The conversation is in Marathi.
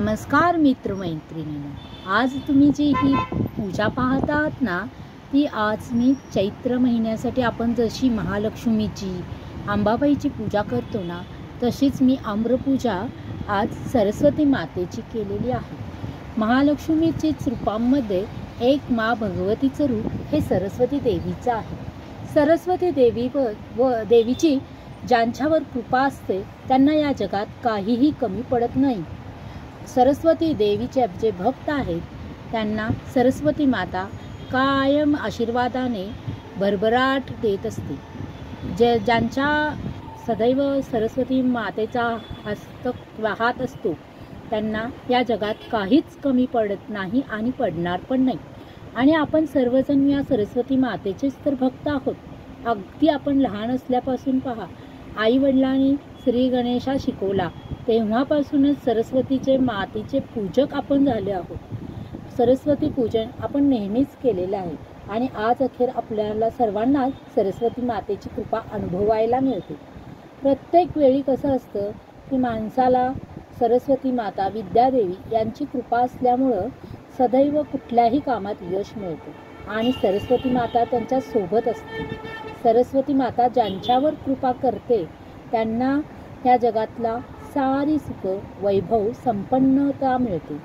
नमस्कार मित्रमैत्रिणींनो, आज तुम्ही जी ही पूजा पाहत आहात ना, ती आज मी चैत्र महिन्यासाठी आपण जशी महालक्ष्मीची, अंबाबाईची पूजा करतो ना, तशीच मी आम्रपूजा आज सरस्वती मातेची केलेली आहे. महालक्ष्मीचीच रूपांमध्ये एक मा भगवतीचं रूप हे सरस्वती देवीचं आहे. सरस्वती देवीची ज्यांच्यावर कृपा असते त्यांना या जगात काहीही कमी पडत नाही. सरस्वती देवीचे जे भक्त आहेत त्यांना सरस्वती माता कायम आशीर्वादाने भरभराट देत असते. ज्यांच्या सदैव सरस्वती मातेचा हात असतो त्यांना या जगात काहीच कमी पडत नाही आणि पडणार पण नाही. आणि आपण सर्वजण या सरस्वती मातेचेच तर भक्त आहोत. अगदी आपण लहान असल्यापासून पहा, आई वडिलांनी श्री गणेशा शिकवला तेव्हापासूनच सरस्वतीचे मातेचे पूजक आपण झाले आहोत. सरस्वती पूजन आपण नेहमीच केलेले आहे आणि आज अखेर आपल्याला सर्वांना सरस्वती मातेची कृपा अनुभवायला मिळते. प्रत्येक वेळी कसं असतं की माणसाला सरस्वती माता विद्यादेवी यांची कृपा असल्यामुळं सदैव कुठल्याही कामात यश मिळते आणि सरस्वती माता त्यांच्या सोबत असते. सरस्वती माता ज्यांच्यावर कृपा करते त्यांना या जगातला सारी सुख, वैभव, संपन्नता मिळते.